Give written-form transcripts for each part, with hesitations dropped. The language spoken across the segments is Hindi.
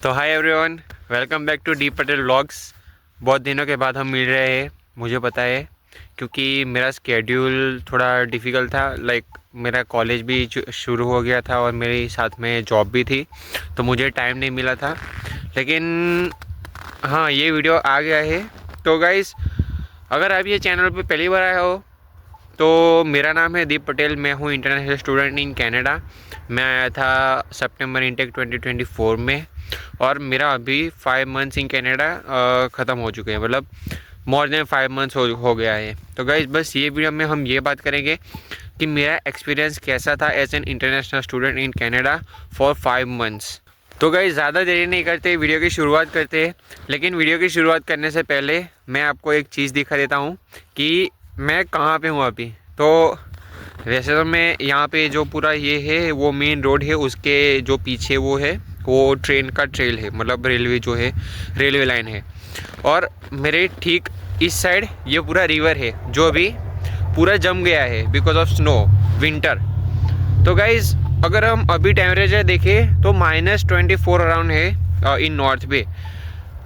तो hi everyone, welcome back to D Patel vlogs. बहुत दिनों के बाद हम मिल रहे हैं, मुझे पता है, क्योंकि मेरा स्केड्यूल थोड़ा डिफ़िकल्ट था। मेरा कॉलेज भी शुरू हो गया था और मेरे साथ में जॉब भी थी, तो मुझे टाइम नहीं मिला था। लेकिन हाँ, ये वीडियो आ गया है। तो गाइस, अगर आप ये चैनल पे पहली बार आए हो तो मेरा नाम है दीप पटेल। मैं हूँ इंटरनेशनल स्टूडेंट इन कनाडा। मैं आया था सितंबर इनटेक 2024 में, और मेरा अभी 5 मंथ्स इन कनाडा ख़त्म हो चुके हैं, मतलब मोर देन 5 मंथ्स हो गया है। तो गाइस, बस ये वीडियो में हम ये बात करेंगे कि मेरा एक्सपीरियंस कैसा था as an international student in Canada for 5 months. तो गाइस, ज़्यादा देरी नहीं करते, वीडियो की शुरुआत करते हैं। लेकिन वीडियो की शुरुआत करने से पहले मैं आपको एक चीज़ दिखा देता हूँ कि मैं कहाँ पे हूँ अभी। तो वैसे तो मैं यहाँ पे जो पूरा ये है वो मेन रोड है, उसके जो पीछे वो ट्रेन का ट्रेल है, मतलब रेलवे जो है, रेलवे लाइन है। और मेरे ठीक इस साइड ये पूरा रिवर है जो अभी पूरा जम गया है बिकॉज ऑफ स्नो, विंटर। तो गाइज़, अगर हम अभी टेम्परेचर देखें तो -24 अराउंड है इन नॉर्थ पे।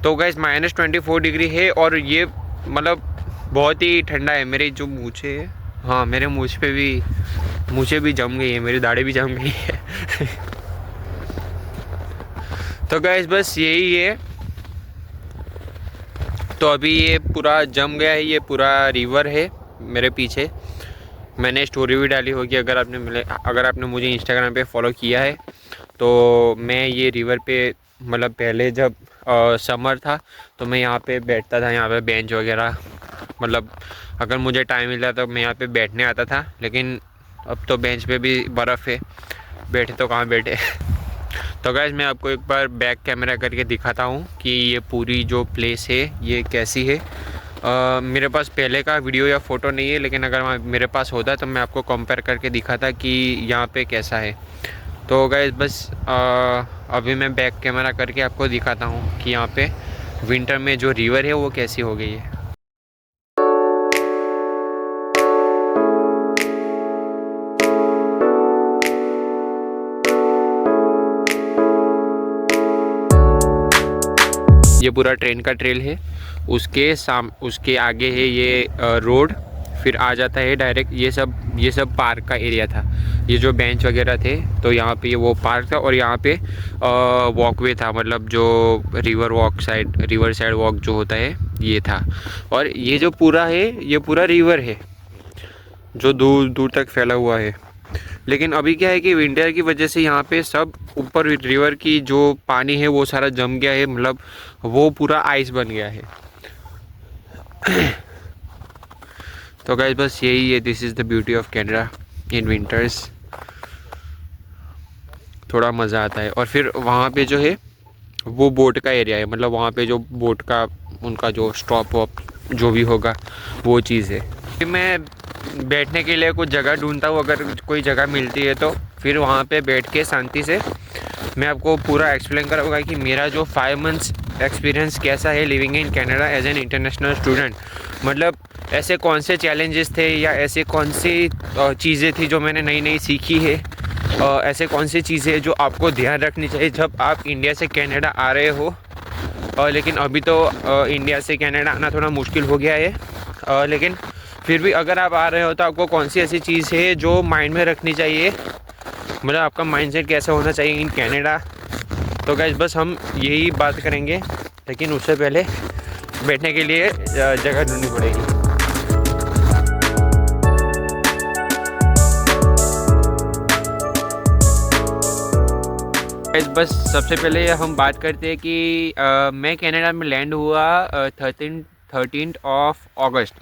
तो गाइज़, -24 डिग्री है, और ये मतलब बहुत ही ठंडा है। मेरी जो मूछें है, हाँ, मेरे मूछें भी जम गई है, मेरी दाढ़ी भी जम गई है। तो गाइस, बस यही है। तो अभी ये पूरा जम गया है, ये पूरा रिवर है मेरे पीछे। मैंने स्टोरी भी डाली होगी, अगर आपने मुझे इंस्टाग्राम पे फॉलो किया है तो मैं ये रिवर पे, मतलब पहले जब समर था तो मैं यहाँ पे बैठता था, यहाँ पे बेंच वगैरह, मतलब अगर मुझे टाइम मिला तो मैं यहाँ पे बैठने आता था। लेकिन अब तो बेंच पे भी बर्फ़ है, बैठे तो कहाँ बैठे। तो गाइस, मैं आपको एक बार बैक कैमरा करके दिखाता हूँ कि ये पूरी जो प्लेस है ये कैसी है। मेरे पास पहले का वीडियो या फ़ोटो नहीं है, लेकिन अगर मेरे पास होता तो मैं आपको कंपेयर करके दिखाता कि यहाँ पे कैसा है। तो गाइस, बस अभी मैं बैक कैमरा करके आपको दिखाता हूँ कि यहाँ पे विंटर में जो रिवर है वो कैसी हो गई है। ये पूरा ट्रेन का ट्रेल है, उसके आगे है ये रोड, फिर आ जाता है डायरेक्ट। ये सब पार्क का एरिया था। ये जो बेंच वगैरह थे तो यहाँ पे वो पार्क था, और यहाँ पे वॉकवे था, मतलब जो रिवर साइड वॉक जो होता है ये था। और ये जो पूरा है ये पूरा रिवर है जो दूर दूर तक फैला हुआ है। लेकिन अभी क्या है कि विंटर की वजह से यहाँ पे सब ऊपर रिवर की जो पानी है वो सारा जम गया है, मतलब वो पूरा आइस बन गया है। तो गाइस, बस यही है, this is the beauty of Canada in winters. थोड़ा मज़ा आता है। और फिर वहाँ पे जो है वो बोट का एरिया है, मतलब वहाँ पे जो बोट का उनका जो स्टॉप वॉप जो भी होगा वो चीज़ है। फिर मैं बैठने के लिए कुछ जगह ढूंढता हूँ, अगर कोई जगह मिलती है तो फिर वहाँ पे बैठ के शांति से मैं आपको पूरा एक्सप्लेन करूँगा कि मेरा जो 5 मंथ्स एक्सपीरियंस कैसा है living in Canada as an international student. मतलब ऐसे कौन से चैलेंजेस थे या ऐसे कौन सी चीज़ें थी जो मैंने नई नई सीखी है, ऐसे कौन सी चीज़ें जो आपको ध्यान रखनी चाहिए जब आप इंडिया से कनाडा आ रहे हो। लेकिन अभी तो इंडिया से कनाडा आना थोड़ा मुश्किल हो गया है, लेकिन फिर भी अगर आप आ रहे हो तो आपको कौन सी ऐसी चीज़ है जो माइंड में रखनी चाहिए, मतलब आपका माइंडसेट कैसा होना चाहिए इन कनाडा। तो गाइस, बस हम यही बात करेंगे, लेकिन उससे पहले बैठने के लिए जगह ढूंढनी पड़ेगी। गाइस, बस सबसे पहले हम बात करते हैं कि मैं कनाडा में लैंड हुआ 13 ऑफ अगस्त।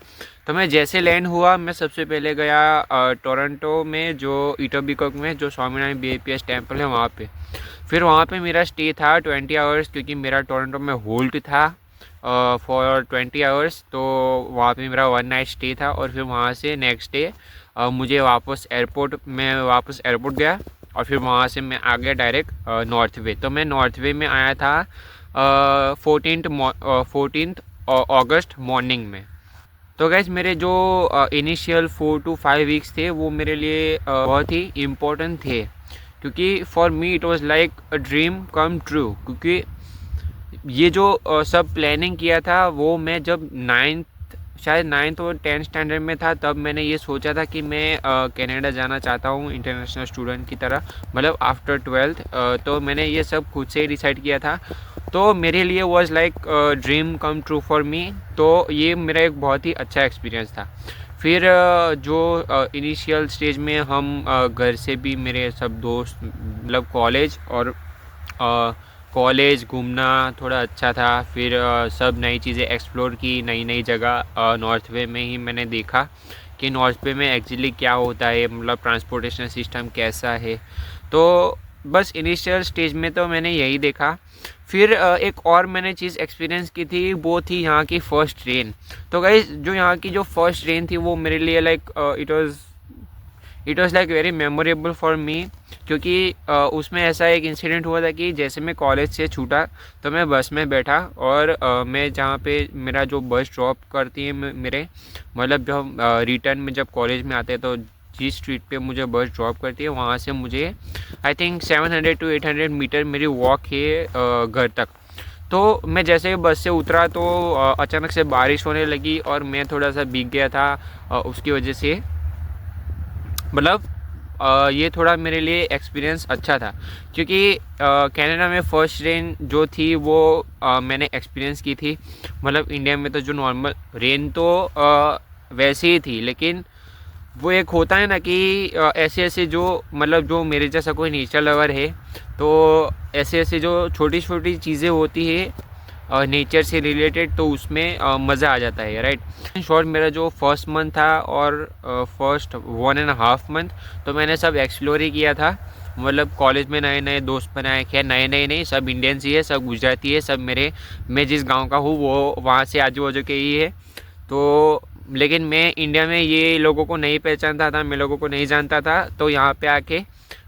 तो मैं जैसे लैंड हुआ मैं सबसे पहले गया टोरंटो में, जो इटोबिकोक में जो स्वामीनारायण BAPS टेम्पल है वहाँ पे। फिर वहाँ पे मेरा स्टे था 20 आवर्स, क्योंकि मेरा टोरंटो में होल्ट था फॉर 20 आवर्स। तो वहाँ पे मेरा 1 नाइट स्टे था, और फिर वहाँ से नेक्स्ट डे मुझे वापस एयरपोर्ट गया, और फिर वहाँ से मैं आ गया डायरेक्ट नॉर्थ वे। तो मैं नॉर्थ वे में आया था 14 अगस्त मॉर्निंग में। तो गैस, मेरे जो इनिशियल 4 to 5 वीक्स थे वो मेरे लिए बहुत ही इम्पोर्टेंट थे, क्योंकि for me it was like a dream come true. क्योंकि ये जो सब प्लानिंग किया था वो मैं जब शायद 9th और 10th स्टैंडर्ड में था, तब मैंने ये सोचा था कि मैं कनाडा जाना चाहता हूँ इंटरनेशनल स्टूडेंट की तरह, मतलब आफ्टर 12th। तो मैंने ये सब खुद से ही डिसाइड किया था। तो मेरे लिए was like dream come true for me. तो ये मेरा एक बहुत ही अच्छा एक्सपीरियंस था। फिर जो इनिशियल स्टेज में हम घर से भी मेरे सब दोस्त, मतलब कॉलेज घूमना थोड़ा अच्छा था। फिर सब नई चीज़ें एक्सप्लोर की, नई नई जगह नॉर्थ वे में ही मैंने देखा कि नॉर्थ वे में एक्चुअली क्या होता है, मतलब ट्रांसपोर्टेशन सिस्टम कैसा है। तो बस इनिशियल स्टेज में तो मैंने यही देखा। फिर एक और मैंने चीज़ एक्सपीरियंस की थी, वो थी यहाँ की फ़र्स्ट ट्रेन। तो गाइस जो यहाँ की जो फर्स्ट ट्रेन थी वो मेरे लिए like it was like very memorable for me, क्योंकि उसमें ऐसा एक इंसिडेंट हुआ था कि जैसे मैं कॉलेज से छूटा तो मैं बस में बैठा, और मैं जहाँ पे मेरा जो बस ड्रॉप करती है मेरे, मतलब जब हम रिटर्न में जब कॉलेज में आते हैं तो जिस स्ट्रीट पे मुझे बस ड्रॉप करती है वहाँ से मुझे आई थिंक 700 to 800 मीटर मेरी वॉक है घर तक। तो मैं जैसे ही बस से उतरा तो अचानक से बारिश होने लगी और मैं थोड़ा सा भीग गया था उसकी वजह से। मतलब ये थोड़ा मेरे लिए एक्सपीरियंस अच्छा था, क्योंकि कनाडा में फ़र्स्ट रेन जो थी वो मैंने एक्सपीरियंस की थी। मतलब इंडिया में तो जो नॉर्मल रेन तो वैसे ही थी, लेकिन वो एक होता है ना कि ऐसे ऐसे जो, मतलब जो मेरे जैसा कोई नेचर लवर है तो ऐसे ऐसे जो छोटी छोटी चीज़ें होती है नेचर से रिलेटेड, तो उसमें मज़ा आ जाता है, राइट। इन शॉर्ट मेरा जो फर्स्ट मंथ था और फर्स्ट 1.5 मंथ तो मैंने सब एक्सप्लोर ही किया था। मतलब कॉलेज में नए नए दोस्त बनाए, खैर नए नए नहीं, सब इंडियंस ही है, सब गुजराती है, सब मैं जिस गांव का हूँ वो वहाँ से आजू बाजू के ही है। तो लेकिन मैं इंडिया में ये लोगों को नहीं पहचानता था, मैं लोगों को नहीं जानता था। तो यहाँ पे आके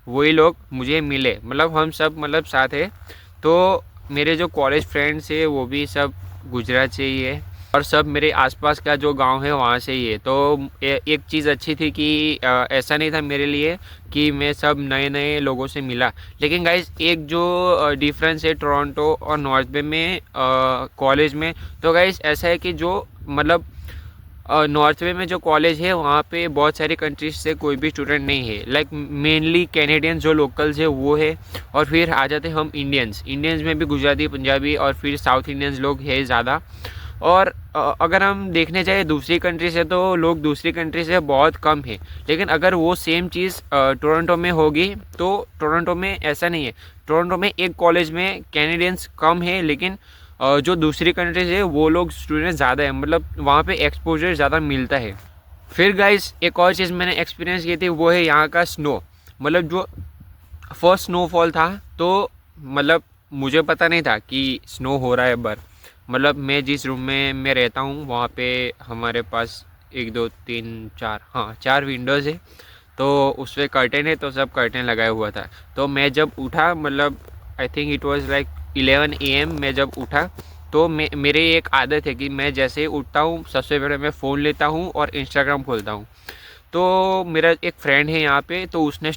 वही लोग मुझे मिले, मतलब हम सब मतलब साथ है। तो मेरे जो कॉलेज फ्रेंड्स है वो भी सब गुजरात से ही है, और सब मेरे आसपास का जो गांव है वहाँ से ही है। तो एक चीज़ अच्छी थी कि ऐसा नहीं था मेरे लिए कि मैं सब नए नए लोगों से मिला। लेकिन गाइज एक जो डिफरेंस है टोरंटो और नॉर्थ बे में कॉलेज में, तो गाइज ऐसा है कि जो मतलब नॉर्थ वे में जो कॉलेज है वहाँ पे बहुत सारी कंट्रीज से कोई भी स्टूडेंट नहीं है। लाइक मेनली कैनेडियंस जो लोकल्स है वो है, और फिर आ जाते हम इंडियंस में भी गुजराती, पंजाबी और फिर साउथ इंडियंस लोग है ज़्यादा। और अगर हम देखने जाए दूसरी कंट्री से तो लोग दूसरी कंट्री से बहुत कम है। लेकिन अगर वो सेम चीज़ टोरंटो में होगी तो टोरंटो में ऐसा नहीं है। टोरंटो में एक कॉलेज में कैनेडियंस कम है, लेकिन जो दूसरी कंट्रीज है वो लोग स्टूडेंट ज़्यादा है, मतलब वहाँ पे एक्सपोजर ज़्यादा मिलता है। फिर गाइस एक और चीज़ मैंने एक्सपीरियंस की थी वो है यहाँ का स्नो। मतलब जो फर्स्ट स्नोफॉल था तो मतलब मुझे पता नहीं था कि स्नो हो रहा है बार। मतलब मैं जिस रूम में मैं रहता हूँ वहाँ पे हमारे पास 1 2 3 4 हाँ 4 विंडोज़ है, तो उस पर कर्टेन है, तो सब कर्टेन लगाया हुआ था। तो मैं जब उठा, मतलब I think it was like 11 AM मैं जब उठा तो मेरे एक आदत है कि मैं जैसे ही उठता हूँ सबसे पहले मैं फ़ोन लेता हूँ और इंस्टाग्राम खोलता हूँ। तो मेरा एक फ्रेंड है यहाँ पे, तो उसने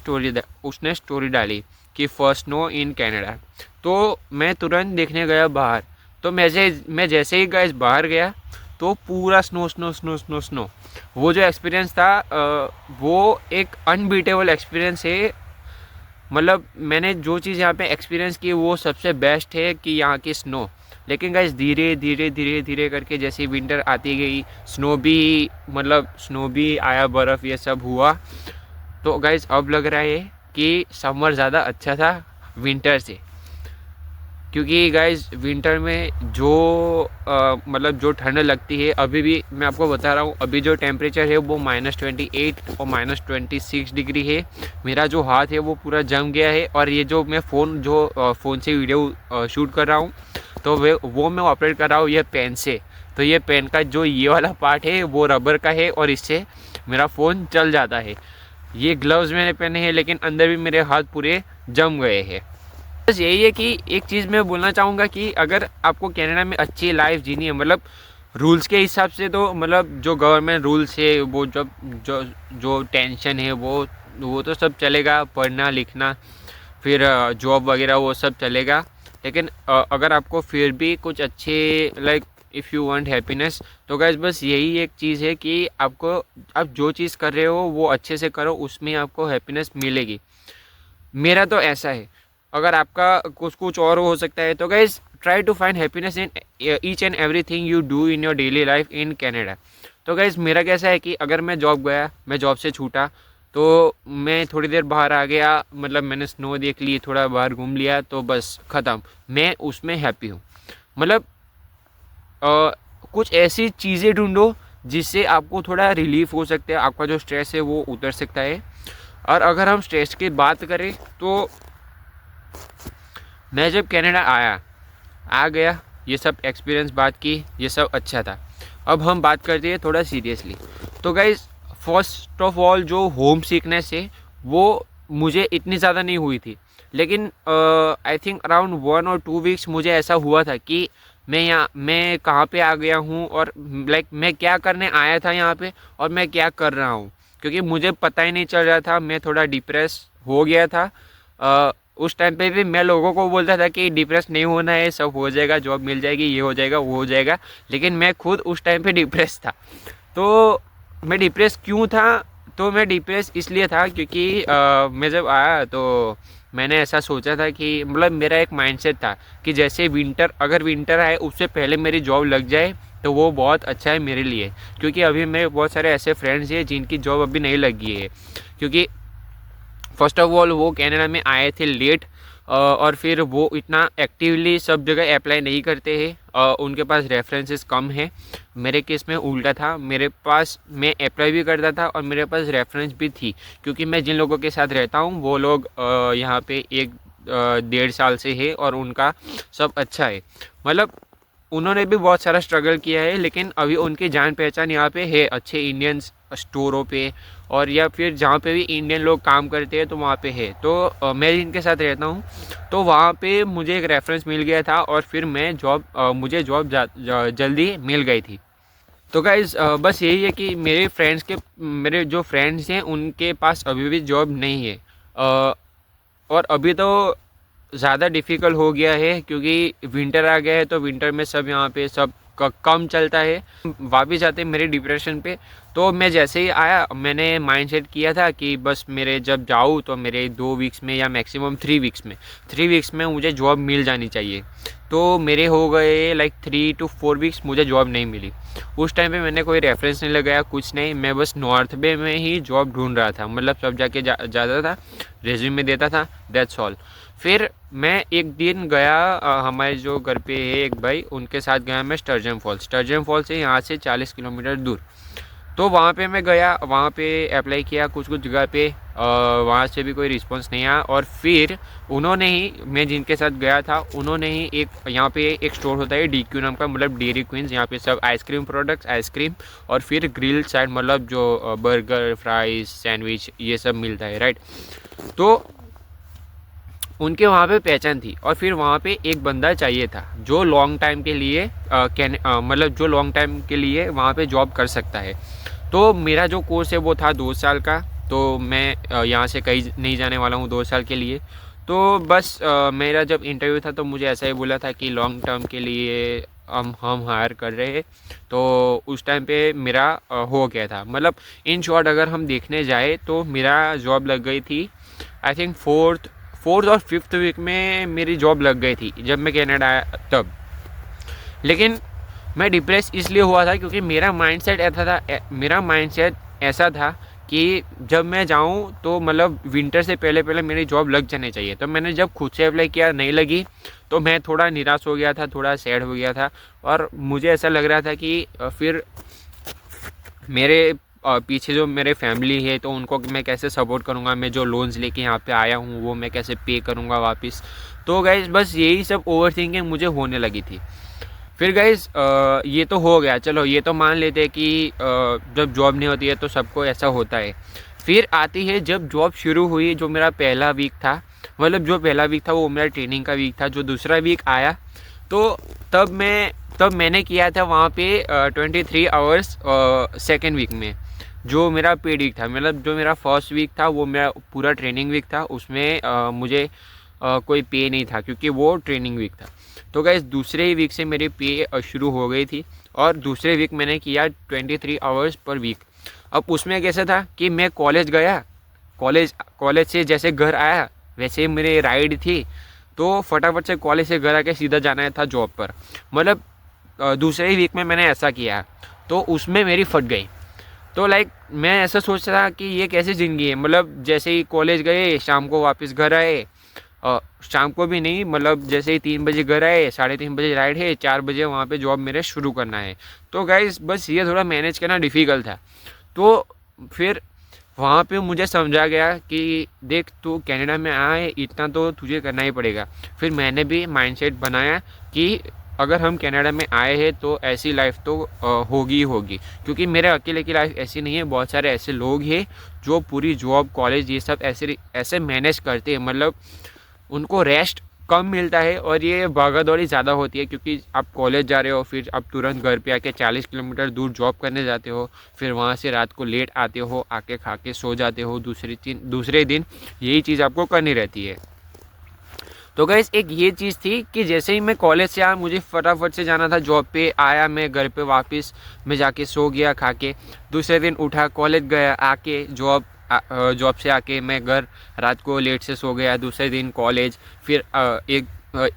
स्टोरी डाली कि फर्स्ट स्नो इन कनाडा। तो मैं तुरंत देखने गया बाहर। तो मैं जैसे ही गाइस बाहर गया तो पूरा snow snow snow snow snow. वो जो एक्सपीरियंस था वो एक अनबीटेबल एक्सपीरियंस है। मतलब मैंने जो चीज़ यहाँ पे एक्सपीरियंस की वो सबसे बेस्ट है कि यहाँ की स्नो। लेकिन गाइस धीरे धीरे धीरे धीरे करके जैसे विंटर आती गई, स्नो भी आया, बर्फ़ ये सब हुआ। तो गाइस अब लग रहा है कि समर ज़्यादा अच्छा था विंटर से, क्योंकि गाइस विंटर में जो मतलब जो ठंड लगती है, अभी भी मैं आपको बता रहा हूँ, अभी जो टेम्परेचर है वो -28 और -26 डिग्री है। मेरा जो हाथ है वो पूरा जम गया है, और ये जो मैं फ़ोन से वीडियो शूट कर रहा हूँ तो वो मैं ऑपरेट कर रहा हूँ ये पेन से। तो ये पेन का जो ये वाला पार्ट है वो रबर का है और इससे मेरा फ़ोन चल जाता है। ये ग्लव्स मैंने पहने हैं लेकिन अंदर भी मेरे हाथ पूरे जम गए हैं। बस यही है कि एक चीज़ मैं बोलना चाहूँगा कि अगर आपको कनाडा में अच्छी लाइफ जीनी है, मतलब रूल्स के हिसाब से, तो मतलब जो गवर्नमेंट रूल्स है वो जब जो जो टेंशन है वो तो सब चलेगा, पढ़ना लिखना फिर जॉब वगैरह वो सब चलेगा। लेकिन अगर आपको फिर भी कुछ अच्छे like if you want happiness, तो गाइस बस यही एक चीज़ है कि आपको, आप जो चीज़ कर रहे हो वो अच्छे से करो, उसमें आपको हैप्पीनेस मिलेगी। मेरा तो ऐसा है। अगर आपका कुछ कुछ और हो सकता है, तो guys try to find happiness in each and everything you do in your daily life in Canada. तो गाइस मेरा कैसा है कि अगर मैं जॉब गया, मैं जॉब से छूटा, तो मैं थोड़ी देर बाहर आ गया, मतलब मैंने स्नो देख ली, थोड़ा बाहर घूम लिया, तो बस ख़त्म, मैं उसमें हैप्पी हूँ। मतलब कुछ ऐसी चीज़ें ढूंढो जिससे आपको थोड़ा रिलीफ हो सकता है, आपका जो स्ट्रेस है वो उतर सकता है। और अगर हम स्ट्रेस की बात करें, तो मैं जब कनाडा आ गया, ये सब एक्सपीरियंस बात की, ये सब अच्छा था। अब हम बात करते हैं थोड़ा सीरियसली। तो गाइज़ फर्स्ट ऑफ ऑल जो होम सिकनेस है वो मुझे इतनी ज़्यादा नहीं हुई थी, लेकिन आई थिंक अराउंड 1 और 2 वीक्स मुझे ऐसा हुआ था कि मैं कहाँ पे आ गया हूँ, और लाइक मैं क्या करने आया था यहाँ पे और मैं क्या कर रहा हूँ, क्योंकि मुझे पता ही नहीं चल रहा था। मैं थोड़ा डिप्रेस हो गया था। उस टाइम पे भी मैं लोगों को बोलता था कि डिप्रेस नहीं होना है, सब हो जाएगा, जॉब मिल जाएगी, ये हो जाएगा, वो हो जाएगा, लेकिन मैं खुद उस टाइम पे डिप्रेस था। तो मैं डिप्रेस क्यों था? तो मैं डिप्रेस इसलिए था क्योंकि मैं जब आया तो मैंने ऐसा सोचा था कि, मतलब मेरा एक माइंडसेट था कि जैसे अगर विंटर आए उससे पहले मेरी जॉब लग जाए तो वो बहुत अच्छा है मेरे लिए, क्योंकि अभी मेरे बहुत सारे ऐसे फ्रेंड्स हैं जिनकी जॉब अभी नहीं लगी है, क्योंकि फर्स्ट ऑफ ऑल वो कनाडा में आए थे लेट, और फिर वो इतना एक्टिवली सब जगह अप्लाई नहीं करते हैं, उनके पास रेफरेंसेस कम है। मेरे केस में उल्टा था, मेरे पास, मैं अप्लाई भी करता था और मेरे पास रेफरेंस भी थी, क्योंकि मैं जिन लोगों के साथ रहता हूँ वो लोग यहाँ पे 1-1.5 साल से है और उनका सब अच्छा है। मतलब उन्होंने भी बहुत सारा स्ट्रगल किया है, लेकिन अभी उनकी जान पहचान यहाँ पे है अच्छे इंडियन स्टोरों पे, और या फिर जहाँ पे भी इंडियन लोग काम करते हैं तो वहाँ पे है। तो मैं जिनके साथ रहता हूँ तो वहाँ पे मुझे एक रेफरेंस मिल गया था, और फिर मुझे जॉब जल्दी मिल गई थी। तो गाइज़ बस यही है कि मेरे जो फ्रेंड्स हैं उनके पास अभी भी जॉब नहीं है, और अभी तो ज़्यादा डिफ़िकल्ट हो गया है, क्योंकि विंटर आ गया है, तो विंटर में सब यहाँ पे सब कम चलता है। वापस आते मेरे डिप्रेशन पे। तो मैं जैसे ही आया, मैंने माइंडसेट किया था कि बस मेरे जब जाऊँ तो मेरे 2 वीक्स में या मैक्सिमम 3 वीक्स में मुझे जॉब मिल जानी चाहिए। तो मेरे हो गए लाइक 3 to 4 वीक्स मुझे जॉब नहीं मिली। उस टाइम पे मैंने कोई रेफरेंस नहीं लगाया, कुछ नहीं, मैं बस नॉर्थ बे में ही जॉब ढूंढ रहा था, मतलब सब जाके जाता था, रेज्यूमे देता था, दैट्स ऑल। फिर मैं एक दिन गया, हमारे जो घर पे है एक भाई, उनके साथ गया मैं स्टर्जन फॉल्स से यहाँ से 40 किलोमीटर दूर। तो वहाँ पे मैं गया, वहाँ पे अप्लाई किया कुछ जगह पे, वहाँ से भी कोई रिस्पांस नहीं आया। और फिर उन्होंने ही, मैं जिनके साथ गया था उन्होंने ही, एक यहाँ पे एक स्टोर होता है DQ नाम का, मतलब डेयरी क्वींस, यहाँ पे सब आइसक्रीम प्रोडक्ट्स, आइसक्रीम और फिर ग्रिल साइड, मतलब जो बर्गर, फ्राइज, सैंडविच, ये सब मिलता है, राइट। तो उनके वहाँ पे पहचान थी, और फिर वहाँ पे एक बंदा चाहिए था जो लॉन्ग टाइम के लिए मतलब जो लॉन्ग टाइम के लिए वहाँ पे जॉब कर सकता है। तो मेरा जो कोर्स है वो था 2 साल का, तो मैं यहाँ से कहीं नहीं जाने वाला हूँ 2 साल के लिए। तो बस मेरा जब इंटरव्यू था तो मुझे ऐसा ही बोला था कि लॉन्ग टर्म के लिए हम हायर कर रहे हैं। तो उस टाइम पे मेरा हो गया था, मतलब इन शॉर्ट अगर हम देखने जाए तो मेरा जॉब लग गई थी, आई थिंक फोर्थ और फिफ्थ वीक में मेरी जॉब लग गई थी जब मैं कनाडा आया तब। लेकिन मैं डिप्रेस इसलिए हुआ था क्योंकि मेरा माइंडसेट ऐसा था कि जब मैं जाऊं तो मतलब विंटर से पहले मेरी जॉब लग जानी चाहिए। तो मैंने जब खुद से अप्लाई किया, नहीं लगी, तो मैं थोड़ा निराश हो गया था, थोड़ा सैड हो गया था, और मुझे ऐसा लग रहा था कि फिर मेरे पीछे जो मेरे फैमिली है तो उनको मैं कैसे सपोर्ट करूँगा, मैं जो लोन्स लेके यहाँ पे आया हूँ वो मैं कैसे पे करूँगा वापस। तो गाइज़ बस यही सब ओवर थिंकिंग मुझे होने लगी थी। फिर गाइज़ ये तो हो गया, चलो ये तो मान लेते हैं कि जब जॉब नहीं होती है तो सबको ऐसा होता है। फिर आती है जब जॉब शुरू हुई, जो मेरा पहला वीक था, मतलब जो पहला वीक था वो मेरा ट्रेनिंग का वीक था। जो दूसरा वीक आया तो तब मैंने किया था वहाँ पे 23 आवर्स सेकेंड वीक में, जो मेरा पेड वीक था। मतलब जो मेरा फर्स्ट वीक था वो मेरा पूरा ट्रेनिंग वीक था, उसमें मुझे कोई पे नहीं था क्योंकि वो ट्रेनिंग वीक था। तो गाइस दूसरे ही वीक से मेरी पे शुरू हो गई थी और दूसरे वीक मैंने किया 23 आवर्स पर वीक। अब उसमें कैसा था कि मैं कॉलेज गया, कॉलेज से जैसे घर आया वैसे ही मेरी राइड थी, तो फटाफट से कॉलेज से घर आके सीधा जाना था जॉब पर। मतलब दूसरे ही वीक में मैंने ऐसा किया, तो उसमें मेरी फट गई। तो लाइक मैं ऐसा सोच रहा कि ये कैसी ज़िंदगी है, मतलब जैसे ही कॉलेज गए शाम को वापस घर आए, शाम को भी नहीं, मतलब जैसे ही 3 बजे घर आए, 3:30 बजे राइड है, 4 बजे वहाँ पे जॉब मेरे शुरू करना है। तो गाइस बस ये थोड़ा मैनेज करना डिफ़िकल्ट था। तो फिर वहाँ पे मुझे समझा गया कि देख तू कनाडा में आए, इतना तो तुझे करना ही पड़ेगा। फिर मैंने भी माइंडसेट बनाया कि अगर हम कनाडा में आए हैं तो ऐसी लाइफ तो होगी ही होगी, क्योंकि मेरे अकेले की लाइफ ऐसी नहीं है, बहुत सारे ऐसे लोग हैं जो पूरी जॉब कॉलेज ये सब ऐसे मैनेज करते हैं। मतलब उनको रेस्ट कम मिलता है और ये भागा-दौड़ी ज़्यादा होती है, क्योंकि आप कॉलेज जा रहे हो, फिर आप तुरंत घर पे आके 40 किलोमीटर दूर जॉब करने जाते हो, फिर वहाँ से रात को लेट आते हो, आके खा के सो जाते हो, दूसरे दिन यही चीज़ आपको करनी रहती है। तो गाइस एक ये चीज़ थी कि जैसे ही मैं कॉलेज से आया मुझे फटाफट से जाना था जॉब पे। आया मैं घर पे वापस, मैं जाके सो गया खा के, दूसरे दिन उठा कॉलेज गया, आके जॉब से आके मैं घर रात को लेट से सो गया, दूसरे दिन कॉलेज, फिर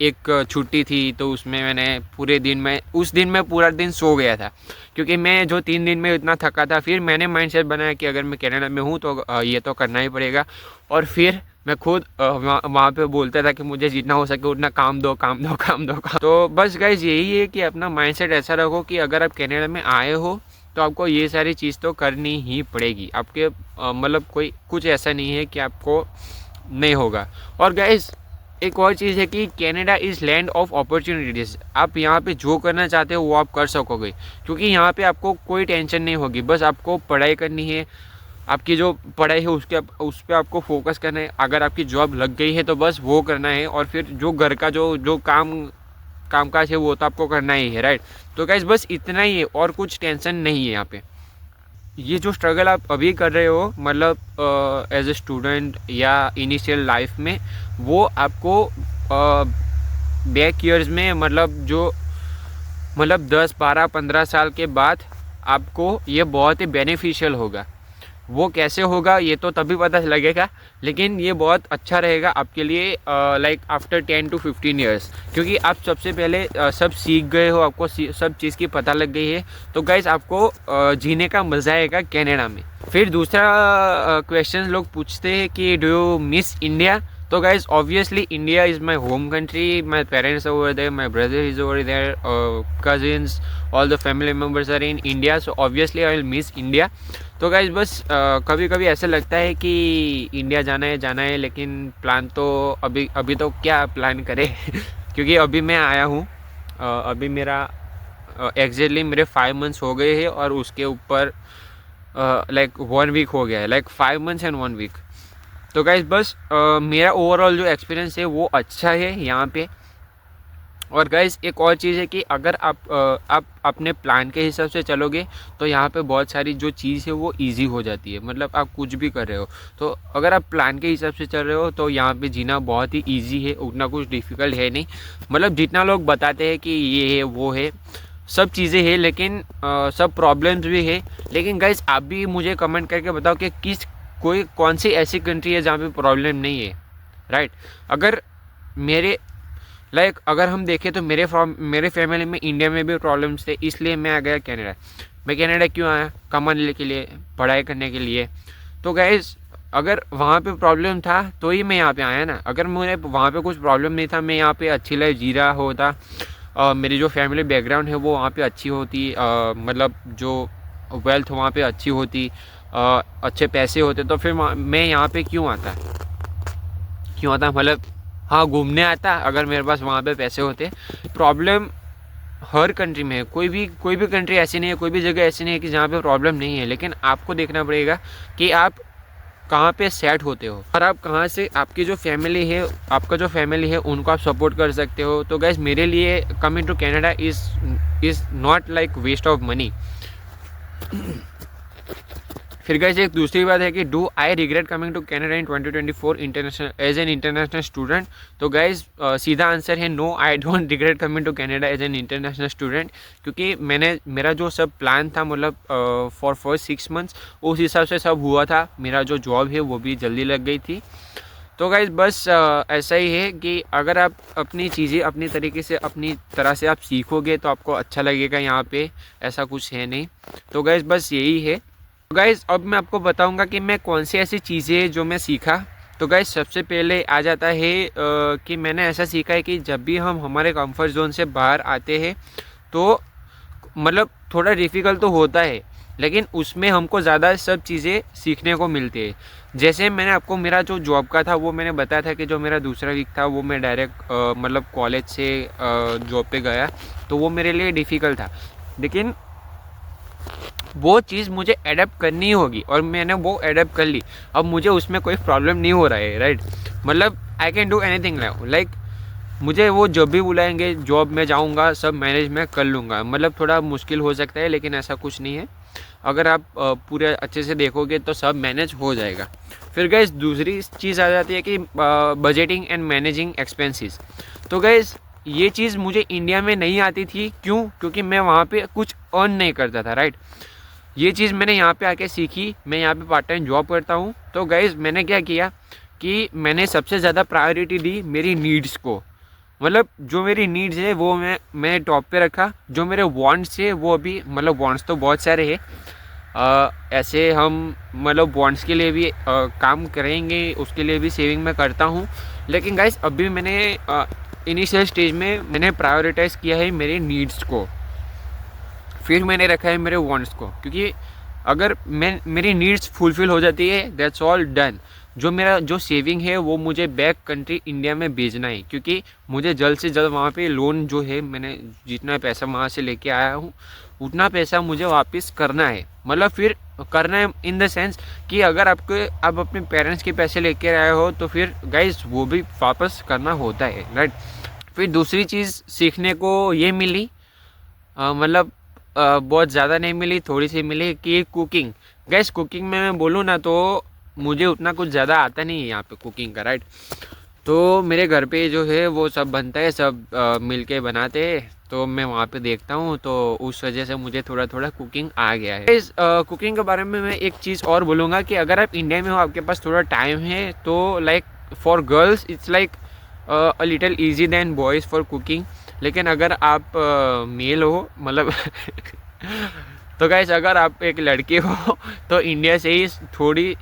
एक छुट्टी थी तो उसमें मैंने पूरे दिन में उस दिन मैं पूरा दिन सो गया था, क्योंकि मैं जो 3 दिन में इतना थका था। फिर मैंने माइंडसेट बनाया कि अगर मैं कनाडा में हूँ तो ये तो करना ही पड़ेगा, और फिर मैं खुद वहाँ पे बोलता था कि मुझे जितना हो सके उतना काम दो काम दो काम दो काम। तो बस गाइज यही है कि अपना माइंडसेट ऐसा रखो कि अगर आप कनाडा में आए हो तो आपको ये सारी चीज़ तो करनी ही पड़ेगी। आपके मतलब कोई कुछ ऐसा नहीं है कि आपको नहीं होगा। और गाइज एक और चीज़ है कि Canada is land of opportunities. आप यहाँ पे जो करना चाहते हो वो आप कर सकोगे, क्योंकि यहाँ पे आपको कोई टेंशन नहीं होगी। बस आपको पढ़ाई करनी है, आपकी जो पढ़ाई है उस पर आपको फोकस करना है। अगर आपकी जॉब लग गई है तो बस वो करना है, और फिर जो घर का जो कामकाज है वो तो आपको करना ही है, राइट। तो गाइस बस इतना ही है और कुछ टेंशन नहीं है यहाँ पे। ये जो स्ट्रगल आप अभी कर रहे हो, मतलब एज ए स्टूडेंट या इनिशियल लाइफ में, वो आपको बैक ईयर्स में मतलब 10, 12, 15 साल के बाद आपको ये बहुत ही बेनिफिशियल होगा। वो कैसे होगा ये तो तभी पता लगेगा, लेकिन ये बहुत अच्छा रहेगा आपके लिए लाइक आफ्टर 10 to 15 ईयर्स, क्योंकि आप सबसे पहले सब सीख गए हो, आपको सब चीज़ की पता लग गई है। तो गाइस आपको जीने का मज़ा आएगा कनाडा में। फिर दूसरा क्वेश्चन लोग पूछते हैं कि डू यू मिस इंडिया। तो guys obviously India is my home country, my parents over there, my brother is over there, cousins, all the family members are in India, so obviously I will miss India. तो गाइज बस कभी कभी ऐसा लगता है कि इंडिया जाना है, लेकिन प्लान तो अभी तो क्या प्लान करें क्योंकि अभी मैं आया हूँ, अभी मेरा एग्जैक्टली मेरे 5 मंथ्स हो गए हैं, और उसके ऊपर लाइक 1 वीक हो गया है, लाइक 5 मंथ्स एंड 1 वीक। तो गाइस बस मेरा ओवरऑल जो एक्सपीरियंस है वो अच्छा है यहाँ पे। और गाइस एक और चीज़ है कि अगर आप अपने प्लान के हिसाब से चलोगे तो यहाँ पे बहुत सारी जो चीज़ है वो इजी हो जाती है। मतलब आप कुछ भी कर रहे हो तो अगर आप प्लान के हिसाब से चल रहे हो तो यहाँ पे जीना बहुत ही इजी है, उतना कुछ डिफ़िकल्ट है नहीं। मतलब जितना लोग बताते हैं कि ये है वो है, सब चीज़ें हैं, लेकिन सब प्रॉब्लम्स भी है। लेकिन गाइस आप भी मुझे कमेंट करके बताओ कि कौन सी ऐसी कंट्री है जहाँ पे प्रॉब्लम नहीं है, राइट। अगर अगर हम देखें तो मेरे फैमिली में इंडिया में भी प्रॉब्लम्स थे, इसलिए मैं आ गया कनाडा। मैं कनाडा क्यों आया? कमाने के लिए, पढ़ाई करने के लिए। तो गाइस अगर वहाँ पे प्रॉब्लम था तो ही मैं यहाँ पे आया ना। अगर मुझे वहाँ पे कुछ प्रॉब्लम नहीं था, मैं यहाँ पे अच्छी लाइफ जी रहा होता, मेरी जो फैमिली बैकग्राउंड है वो वहाँ पे अच्छी होती, मतलब जो वेल्थ वहाँ पे अच्छी होती, अच्छे पैसे होते, तो फिर मैं यहाँ पे क्यों आता मतलब हाँ घूमने आता अगर मेरे पास वहाँ पे पैसे होते। प्रॉब्लम हर कंट्री में है, कोई भी कंट्री ऐसी नहीं है, कोई भी जगह ऐसी नहीं है कि जहाँ पे प्रॉब्लम नहीं है। लेकिन आपको देखना पड़ेगा कि आप कहाँ पे सेट होते हो और आप कहाँ से आपकी जो फैमिली है, आपका जो फैमिली है उनको आप सपोर्ट कर सकते हो। तो गाइस मेरे लिए coming to Canada is not like waste of money. फिर गाइस एक दूसरी बात है कि do I regret coming to Canada in 2024 international as an international student. तो गाइस सीधा आंसर है no, I don't regret coming to Canada as an international student, क्योंकि मेरा जो सब प्लान था मतलब फॉर फर्स्ट 6 मंथ्स उस हिसाब से सब हुआ था। मेरा जो जॉब है वो भी जल्दी लग गई थी। तो गाइस बस ऐसा ही है कि अगर आप अपनी चीज़ें अपनी तरीके से अपनी तरह से आप सीखोगे तो आपको अच्छा लगेगा यहाँ पे, ऐसा कुछ है नहीं। तो गाइस बस यही है। गाइस अब मैं आपको बताऊंगा कि मैं कौन सी ऐसी चीज़ें जो मैं सीखा। तो गाइस सबसे पहले आ जाता है कि मैंने ऐसा सीखा है कि जब भी हम हमारे कंफर्ट जोन से बाहर आते हैं तो मतलब थोड़ा डिफ़िकल्ट तो होता है, लेकिन उसमें हमको ज़्यादा सब चीज़ें सीखने को मिलती है। जैसे मैंने आपको मेरा जो जॉब का था वो मैंने बताया था कि जो मेरा दूसरा वीक था वो मैं डायरेक्ट मतलब कॉलेज से जॉब पे गया, तो वो मेरे लिए डिफ़िकल्ट था, लेकिन वो चीज़ मुझे एडेप्ट करनी होगी और मैंने वो एडेप्ट कर ली। अब मुझे उसमें कोई प्रॉब्लम नहीं हो रहा है, राइट। मतलब I can do anything like मुझे वो जब भी बुलाएंगे जॉब में जाऊंगा, सब मैनेज मैं कर लूँगा। मतलब थोड़ा मुश्किल हो सकता है लेकिन ऐसा कुछ नहीं है, अगर आप पूरे अच्छे से देखोगे तो सब मैनेज हो जाएगा। फिर गाइस दूसरी चीज़ आ जाती है कि बजटिंग एंड मैनेजिंग एक्सपेंसेस। तो गाइस ये चीज़ मुझे इंडिया में नहीं आती थी, क्यों? क्योंकि मैं वहाँ पे कुछ अर्न नहीं करता था, राइट। ये चीज़ मैंने यहाँ पे आके सीखी। मैं यहाँ पे पार्ट टाइम जॉब करता हूँ। तो गाइस मैंने क्या किया कि मैंने सबसे ज़्यादा प्रायोरिटी दी मेरी नीड्स को। मतलब जो मेरी नीड्स है वो मैं टॉप पे रखा। जो मेरे वांट्स है वो अभी मतलब वांट्स तो बहुत सारे हैं, ऐसे हम मतलब वांट्स के लिए भी काम करेंगे, उसके लिए भी सेविंग मैं करता हूँ। लेकिन गाइस अभी मैंने इनिशियल स्टेज में मैंने प्रायोरिटाइज़ किया है मेरे नीड्स को, फिर मैंने रखा है मेरे वांट्स को। क्योंकि अगर मेरी नीड्स फुलफ़िल हो जाती है दैट्स ऑल डन। जो मेरा जो सेविंग है वो मुझे बैक कंट्री इंडिया में भेजना है, क्योंकि मुझे जल्द से जल्द वहाँ पे लोन जो है मैंने जितना पैसा वहाँ से लेके आया हूँ उतना पैसा मुझे वापस करना है। मतलब फिर करना है इन द सेंस कि अगर आप अपने पेरेंट्स के पैसे लेके आए हो तो फिर गाइस वो भी वापस करना होता है, राइट। फिर दूसरी चीज़ सीखने को ये मिली, मतलब बहुत ज़्यादा नहीं मिली, थोड़ी सी मिली, कि कुकिंग। गैस कुकिंग में मैं बोलूँ ना तो मुझे उतना कुछ ज़्यादा आता नहीं है यहाँ पे कुकिंग का, राइट। तो मेरे घर पे जो है वो सब बनता है, सब मिल के बनाते हैं, तो मैं वहाँ पे देखता हूँ, तो उस वजह से मुझे थोड़ा थोड़ा कुकिंग आ गया है। इस कुकिंग के बारे में मैं एक चीज़ और बोलूँगा कि अगर आप इंडिया में हो, आपके पास थोड़ा टाइम है, तो like for girls it's like a little easy than boys for cooking. लेकिन अगर आप मेल हो मतलब तो गाइस अगर आप एक लड़के हो तो इंडिया से ही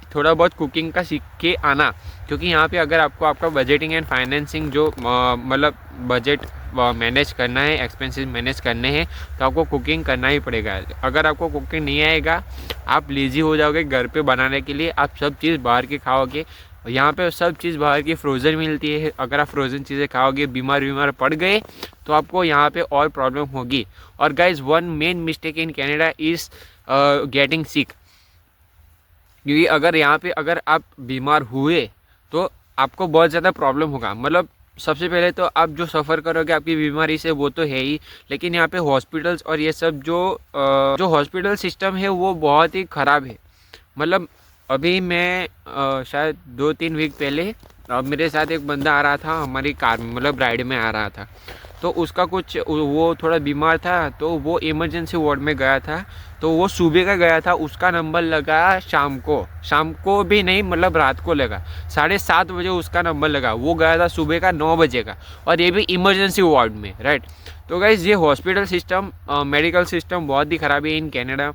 थोड़ा बहुत कुकिंग का सीख के आना, क्योंकि यहाँ पे अगर आपको आपका बजटिंग एंड फाइनेंसिंग जो मतलब बजट मैनेज करना है, एक्सपेंसेस मैनेज करने हैं, तो आपको कुकिंग करना ही पड़ेगा। अगर आपको कुकिंग नहीं आएगा आप लेज़ी हो जाओगे घर पे बनाने के लिए, आप सब चीज़ बाहर के खाओगे। यहाँ पे सब चीज़ बाहर की फ्रोज़न मिलती है, अगर आप फ्रोज़न चीज़ें खाओगे बीमार पड़ गए तो आपको यहाँ पे और प्रॉब्लम होगी। और guys one main mistake in Canada is getting सिक, क्योंकि अगर यहाँ पे अगर आप बीमार हुए तो आपको बहुत ज़्यादा प्रॉब्लम होगा। मतलब सबसे पहले तो आप जो सफ़र करोगे आपकी बीमारी से वो तो है ही, लेकिन यहाँ पे हॉस्पिटल्स और ये सब जो हॉस्पिटल सिस्टम है वो बहुत ही ख़राब है। मतलब अभी मैं शायद 2-3 वीक पहले मेरे साथ एक बंदा आ रहा था हमारी कार में, मतलब राइड में आ रहा था, तो उसका कुछ वो थोड़ा बीमार था, तो वो इमरजेंसी वार्ड में गया था। तो वो सुबह का गया था, उसका नंबर लगा शाम को भी नहीं, मतलब रात को लगा 7:30 बजे उसका नंबर लगा। वो गया था सुबह का 9 बजे का, और ये भी इमरजेंसी वार्ड में, राइट। तो गाइस ये हॉस्पिटल सिस्टम मेडिकल सिस्टम बहुत ही ख़राब है इन कनाडा।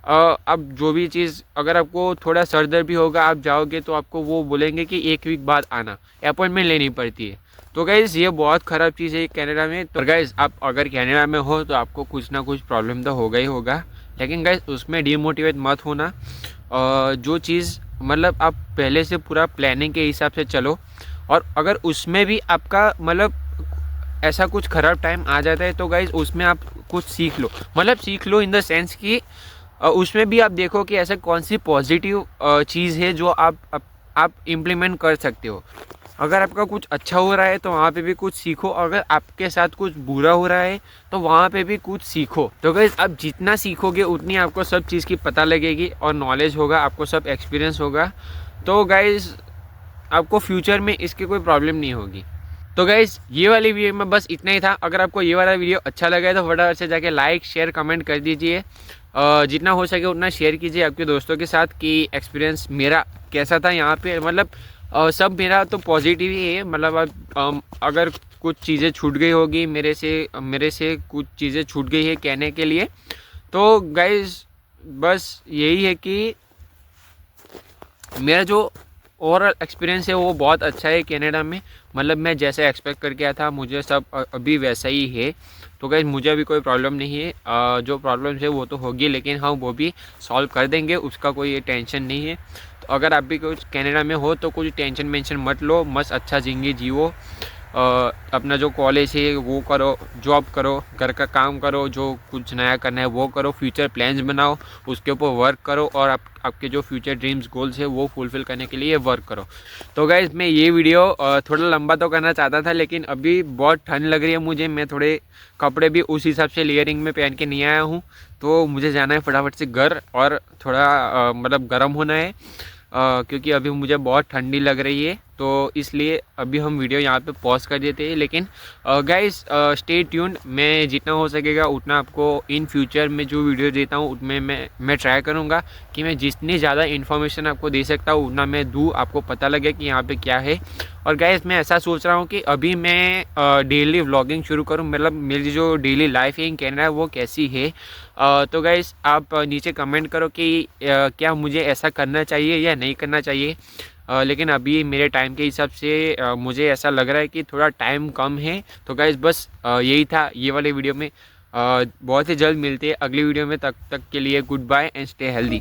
अब जो भी चीज़ अगर आपको थोड़ा सर दर्द भी होगा, आप जाओगे तो आपको वो बोलेंगे कि 1 वीक बाद आना, अपॉइंटमेंट लेनी पड़ती है। तो गाइज़ ये बहुत ख़राब चीज़ है कनाडा में। तो गाइज़ आप अगर कनाडा में हो तो आपको कुछ ना कुछ प्रॉब्लम तो होगा ही होगा, लेकिन गाइज़ उसमें डीमोटिवेट मत होना। जो चीज़ मतलब आप पहले से पूरा प्लानिंग के हिसाब से चलो, और अगर उसमें भी आपका मतलब ऐसा कुछ ख़राब टाइम आ जाता है तो गाइज़ उसमें आप कुछ सीख लो। मतलब सीख लो इन द सेंस कि उसमें भी आप देखो कि ऐसा कौन सी पॉजिटिव चीज़ है जो आप इम्प्लीमेंट कर सकते हो। अगर आपका कुछ अच्छा हो रहा है तो वहाँ पे भी कुछ सीखो, अगर आपके साथ कुछ बुरा हो रहा है तो वहाँ पे भी कुछ सीखो। तो गाइस आप जितना सीखोगे उतनी आपको सब चीज़ की पता लगेगी और नॉलेज होगा, आपको सब एक्सपीरियंस होगा। तो गाइस आपको फ्यूचर में इसकी कोई प्रॉब्लम नहीं होगी। तो गाइस ये वाली वीडियो में बस इतना ही था। अगर आपको ये वाला वीडियो अच्छा लगा है तो फटाफट से जाके लाइक शेयर कमेंट कर दीजिए। जितना हो सके उतना शेयर कीजिए आपके दोस्तों के साथ कि एक्सपीरियंस मेरा कैसा था यहाँ पे। मतलब सब मेरा तो पॉजिटिव ही है। मतलब अगर कुछ चीज़ें छूट गई होगी मेरे से कुछ चीज़ें छूट गई है कहने के लिए, तो गाइस बस यही है कि मेरा जो ओवरऑल एक्सपीरियंस है वो बहुत अच्छा है कनाडा में। मतलब मैं जैसे एक्सपेक्ट करके आया था मुझे सब अभी वैसा ही है। तो गाइस मुझे अभी कोई प्रॉब्लम नहीं है। जो प्रॉब्लम है वो तो होगी लेकिन हाँ वो भी सॉल्व कर देंगे, उसका कोई टेंशन नहीं है। तो अगर आप भी कुछ कनाडा में हो तो कुछ टेंशन वेंशन मत लो, मस्त अच्छा ज़िंदगी जियो। अपना जो कॉलेज है वो करो, जॉब करो, घर का काम करो, जो कुछ नया करना है वो करो, फ्यूचर प्लान्स बनाओ, उसके ऊपर वर्क करो और आपके जो फ्यूचर ड्रीम्स गोल्स है वो फुलफ़िल करने के लिए वर्क करो। तो गाइस मैं ये वीडियो थोड़ा लंबा तो करना चाहता था लेकिन अभी बहुत ठंड लग रही है मुझे। मैं थोड़े कपड़े भी उस हिसाब से लेयरिंग में पहन के नहीं आया हूँ, तो मुझे जाना है फटाफट से घर और थोड़ा मतलब गर्म होना है। क्योंकि अभी मुझे बहुत ठंडी लग रही है, तो इसलिए अभी हम वीडियो यहाँ पे पॉज कर देते हैं। लेकिन गाइस स्टे ट्यून्ड, मैं जितना हो सकेगा उतना आपको इन फ्यूचर में जो वीडियो देता हूँ उसमें मैं ट्राई करूँगा कि मैं जितनी ज़्यादा इन्फॉर्मेशन आपको दे सकता हूँ उतना मैं दूँ, आपको पता लगे कि यहाँ पे क्या है। और गाइस मैं ऐसा सोच रहा हूँ कि अभी मैं डेली व्लॉगिंग शुरू करूँ। मतलब मेरी जो डेली लाइफ है इन कनाडा वो कैसी है। तो गाइस आप नीचे कमेंट करो कि क्या मुझे ऐसा करना चाहिए या नहीं करना चाहिए। लेकिन अभी मेरे टाइम के हिसाब से मुझे ऐसा लग रहा है कि थोड़ा टाइम कम है। तो गाइस बस यही था ये वाले वीडियो में। बहुत ही जल्द मिलते हैं अगली वीडियो में, तब तक के लिए goodbye and stay healthy.